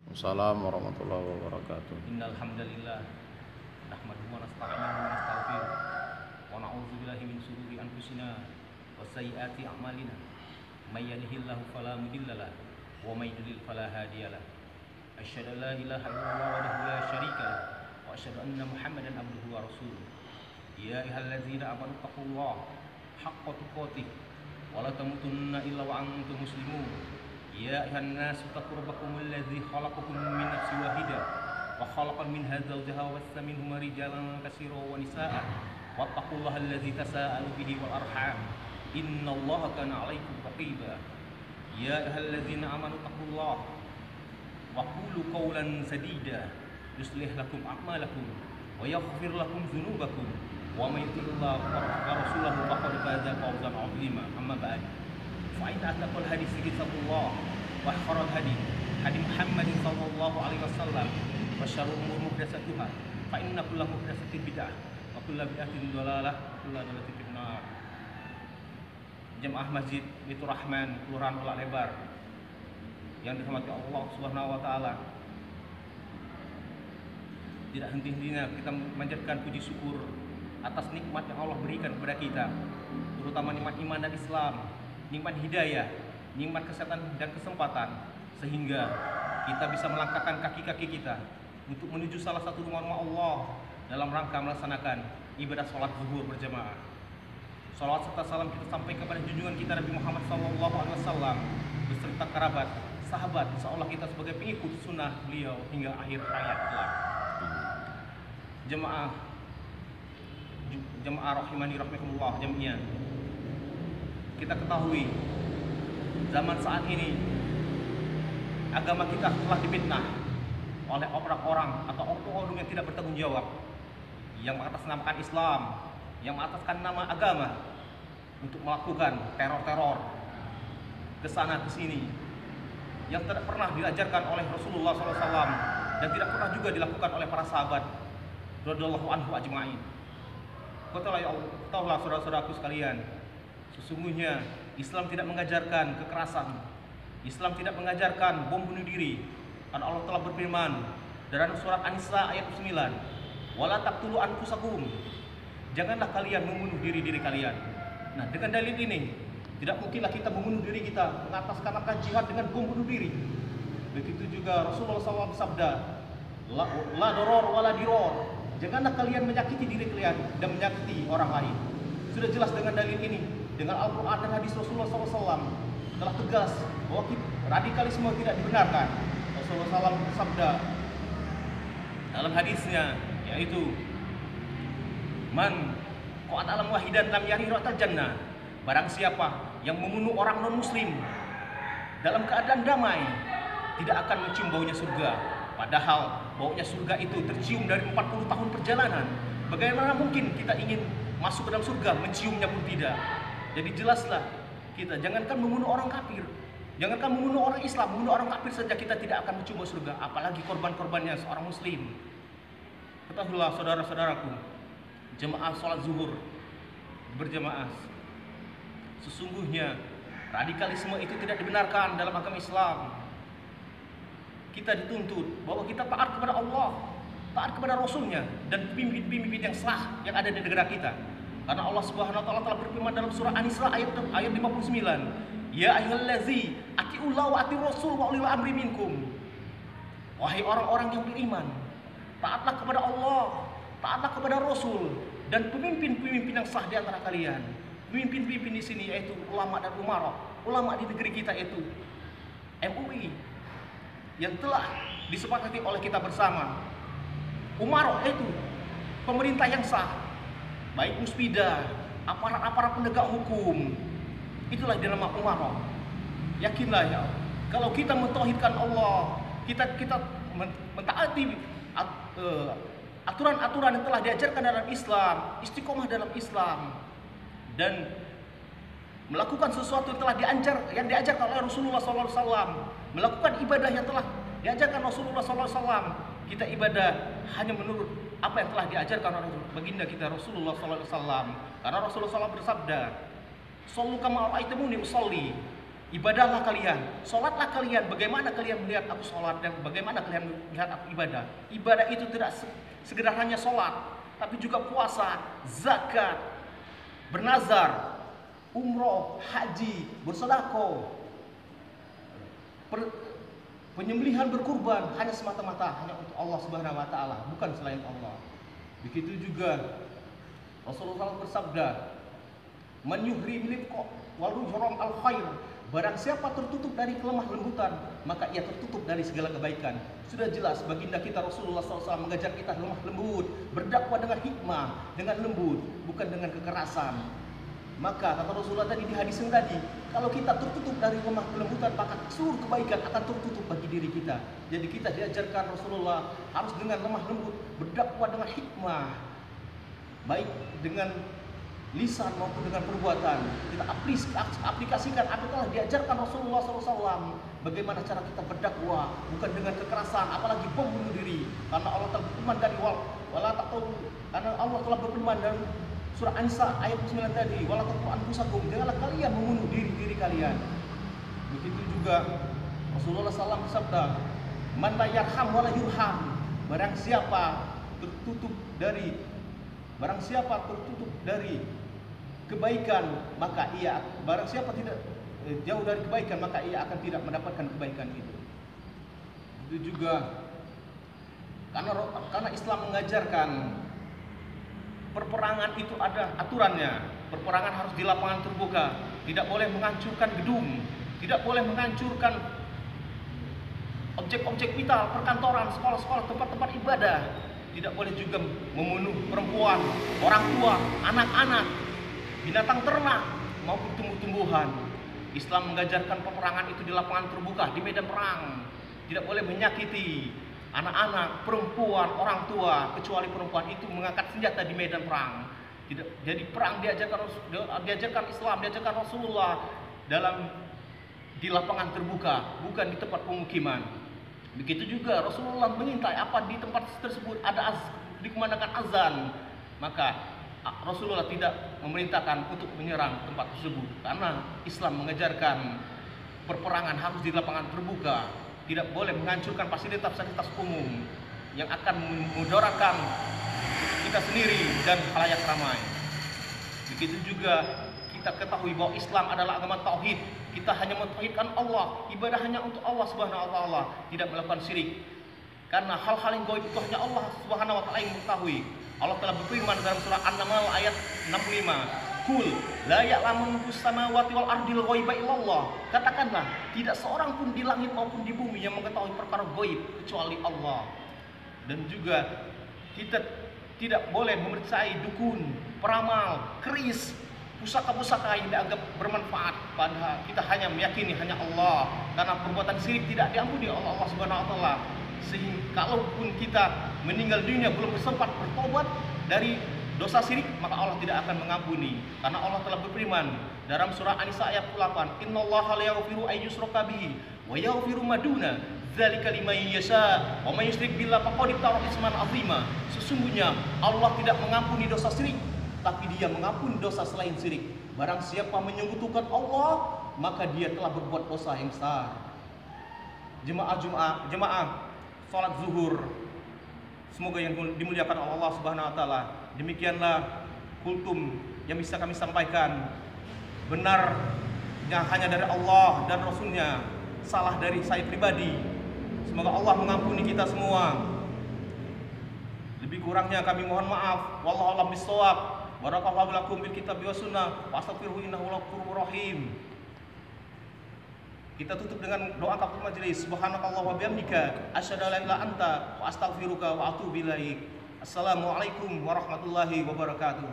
Assalamualaikum warahmatullahi wabarakatuh. Innal hamdalillah nahmaduhu wa nasta'inuhu wa nastaghfiruh wa na'udzu billahi min shururi anfusina wa sayyiati a'malina may yahdihillahu fala mudilla lahu wa may yudlil fala hadiya lahu asyhadu an la ilaha illallah wahdahu la syarika lahu wa asyhadu anna muhammadan abduhu wa rasuluh ya ayyuhalladzina amanu taqullaha haqqa tuqatih wa la tamutunna illa wa antum muslimun. Ya ayuhan nas taqu rabbakum alladzi khalaqakum min nafsin wahidah wa khalaqa minha zawjaha wa bassa minhuma rijalan katsiran wa nisaa'a wattaqullaha alladzi tasaalu bihi wal arham innallaha kana 'alaikum raqiba. Ya ayyuhalladzina amanu taqullaha wa qulu qawlan sadida yuslih lakum a'malakum wa yaghfir lakum dzunubakum wa may yuti'illaha wa rasulahu faqad faza fawzan 'azima. Amma ba'd. Fa'in ataqul hadis kitabullah wa khairul hadi hadi Muhammad sallallahu alaihi wasallam wa syarrul umur muhdatsatuha fa inna kulla muhdatsatin bid'ah wa kulla bid'atin dhalalah wa kulla dhalalatin finnar. Jemaah Masjid Baitur Rahman Kelurahan Ulak Lebar yang dirahmati Allah Subhanahu wa taala. Tidak henti-hentinya kita memanjatkan puji syukur atas nikmat yang Allah berikan kepada kita, terutama nikmat iman dan Islam, nikmat hidayah, nikmat kesehatan dan kesempatan, sehingga kita bisa melangkahkan kaki-kaki kita untuk menuju salah satu rumah-rumah Allah dalam rangka melaksanakan ibadah sholat zuhur berjamaah. Salawat serta salam kita sampaikan kepada junjungan kita Nabi Muhammad SAW beserta kerabat, sahabat, seolah kita sebagai pengikut sunnah beliau hingga akhir hayat kelak. Jemaah rahimani rahimakumullah jami'an. Kita ketahui zaman saat ini agama kita telah difitnah oleh orang-orang atau oknum yang tidak bertanggung jawab, yang mengatasnamakan Islam, yang mengataskan nama agama untuk melakukan teror-teror ke sana ke sini yang tidak pernah diajarkan oleh Rasulullah SAW dan tidak pernah juga dilakukan oleh para sahabat radhiyallahu anhu ajma'in. Ketahuilah saudara-saudaraku sekalian, sesungguhnya Islam tidak mengajarkan kekerasan. Islam tidak mengajarkan bom bunuh diri. Karena Allah telah berfirman dalam surat An-Nisa ayat 9, "Wala taqtulu anfusakum." Janganlah kalian membunuh diri kalian. Nah, dengan dalil ini tidak mungkinlah kita membunuh diri kita mengatasnamakan jihad dengan bom bunuh diri. Begitu juga Rasulullah SAW bersabda, "La doror wala diror." Janganlah kalian menyakiti diri kalian dan menyakiti orang lain. Sudah jelas dengan dalil ini, dengan Al-Quran dan hadis Rasulullah SAW telah tegas bahwa radikalisme tidak dibenarkan. Rasulullah SAW bersabda dalam hadisnya, yaitu man qatala wahidan lam yari ratal jannah. Barang siapa yang membunuh orang non muslim dalam keadaan damai tidak akan mencium baunya surga. Padahal baunya surga itu tercium dari 40 tahun perjalanan. Bagaimana mungkin kita ingin masuk ke dalam surga, menciumnya pun tidak. Jadi jelaslah kita, jangankan membunuh orang kafir, jangankan membunuh orang Islam, membunuh orang kafir saja kita tidak akan mencium surga, apalagi korban-korbannya seorang muslim. Ketahuilah saudara-saudaraku, jemaah sholat zuhur berjamaah, sesungguhnya radikalisme itu tidak dibenarkan dalam agama Islam. Kita dituntut bahwa kita taat kepada Allah, taat kepada Rasulnya, dan pemimpin-pemimpin yang sah yang ada di negara kita. Karena Allah Subhanahu wa taala telah berfirman dalam surah An-Nisa ayat 59, "Ya ayyuhallazi atiiullaha wa atiiur rasul wa ulil amri minkum." Wahai orang-orang yang beriman, taatlah kepada Allah, taatlah kepada Rasul dan pemimpin-pemimpin yang sah di antara kalian. Pemimpin-pemimpin di sini yaitu ulama dan umarah. Ulama di negeri kita itu MUI yang telah disepakati oleh kita bersama. Umarah itu pemerintah yang sah, baik musbidah, aparat-aparat penegak hukum. Itulah dinama umarah. Yakinlah ya, kalau kita mentauhidkan Allah, kita mentaati aturan-aturan yang telah diajarkan dalam Islam, istiqomah dalam Islam, dan melakukan sesuatu yang diajarkan oleh Rasulullah SAW, melakukan ibadah yang telah diajarkan Rasulullah SAW. Kita ibadah hanya menurut apa yang telah diajarkan oleh baginda kita Rasulullah SAW. Karena Rasulullah SAW bersabda, "Shallu kama ra'aitumuni usolli." ibadahlah kalian, sholatlah kalian. Bagaimana kalian melihat aku sholat dan bagaimana kalian melihat aku ibadah? Ibadah itu tidak sekedar hanya sholat, tapi juga puasa, zakat, bernazar, umroh, haji, bersedekah, penyembelihan, berkurban hanya semata-mata hanya untuk Allah Subhanahu wa taala, bukan selain Allah. Begitu juga Rasulullah bersabda, "Man yuhrim lifqa wal yujram al khair." Barang siapa tertutup dari kelemah lembutan, maka ia tertutup dari segala kebaikan. Sudah jelas baginda kita Rasulullah SAW mengajar kita lemah lembut, berdakwah dengan hikmah, dengan lembut, bukan dengan kekerasan. Maka kata Rasulullah tadi di hadis yang tadi, kalau kita tertutup dari lemah kelembutan, maka seluruh kebaikan akan tertutup bagi diri kita. Jadi kita diajarkan Rasulullah harus dengan lemah lembut, berdakwah dengan hikmah, baik dengan lisan maupun dengan perbuatan. Kita aplikasikan apa yang telah diajarkan Rasulullah SAW. Bagaimana cara kita berdakwah, bukan dengan kekerasan, apalagi bom bunuh diri. Karena Allah telah berfirman dari karena Allah telah berfirman dalam surah An-Nisa ayat 9 tadi, wala taqtulu anfusakum, janganlah kalian membunuh diri kalian. Begitu juga Rasulullah SAW bersabda, man la yarham wala yurham. Barang siapa tertutup dari kebaikan, maka barang siapa tidak jauh dari kebaikan, maka ia akan tidak mendapatkan kebaikan itu. Itu juga karena Islam mengajarkan perperangan itu ada aturannya. Perperangan harus di lapangan terbuka, tidak boleh menghancurkan gedung, tidak boleh menghancurkan objek-objek vital, perkantoran, sekolah-sekolah, tempat-tempat ibadah. Tidak boleh juga membunuh perempuan, orang tua, anak-anak, binatang ternak maupun tumbuh-tumbuhan. Islam mengajarkan peperangan itu di lapangan terbuka, di medan perang. Tidak boleh menyakiti anak-anak, perempuan, orang tua, kecuali perempuan itu mengangkat senjata di medan perang. Jadi perang diajarkan Islam, diajarkan Rasulullah di lapangan terbuka, bukan di tempat pemukiman. Begitu juga Rasulullah mengintai apa di tempat tersebut ada dikumandangkan azan, maka Rasulullah tidak memerintahkan untuk menyerang tempat tersebut, karena Islam mengajarkan perperangan harus di lapangan terbuka, tidak boleh menghancurkan fasilitas-fasilitas umum yang akan memudaratkan kita sendiri dan khalayak ramai. Begitu juga kita ketahui bahwa Islam adalah agama tauhid. Kita hanya mentauhidkan Allah, ibadah hanya untuk Allah Subhanahu wa taala, tidak melakukan syirik. Karena hal-hal yang gaib itu hanya Allah Subhanahu wa taala yang mengetahui. Allah telah berfirman dalam surah An-Naml ayat 65, "Qul la ya'lamu man fis samawati wal ardil ghaiba illallah." Katakanlah, tidak seorang pun di langit maupun di bumi yang mengetahui perkara gaib kecuali Allah. Dan juga kita tidak boleh mempercayai dukun, peramal, keris, pusaka-pusaka yang dianggap bermanfaat. Padahal kita hanya meyakini hanya Allah, karena perbuatan syirik tidak diampuni oleh Allah Subhanahu wa taala. Sehingga kalaupun kita meninggal dunia belum sempat bertobat dari dosa syirik, maka Allah tidak akan mengampuni. Karena Allah telah berfirman dalam surah An-Nisa ayat 8, "Innallaha la yaghfiru ay yushraka bihi wa yaghfiru ma duna dzalika liman yasha wa may yusyrik billahi faqad iftara isman 'azima." Sesungguhnya Allah tidak mengampuni dosa syirik, tapi Dia mengampuni dosa selain syirik. Barang siapa menyekutukan Allah, maka dia telah berbuat dosa yang besar. Jemaah salat zuhur, semoga yang dimuliakan oleh Allah Subhanahu wa taala. Demikianlah kultum yang bisa kami sampaikan. Benar yang hanya dari Allah dan Rasulnya, salah dari saya pribadi. Semoga Allah mengampuni kita semua. Lebih kurangnya kami mohon maaf. Wallahu a'lam bishawab. Barakallahu lakum bil kitab wa sunnah wa astaghfiruhu innahu ghafurur rahim. Kita tutup dengan doa kafaratul majelis. Subhanakallah wa bihamdika asyhadu an la ilaha illa anta wa astaghfiruka wa atubu ilaik. Assalamualaikum warahmatullahi wabarakatuh.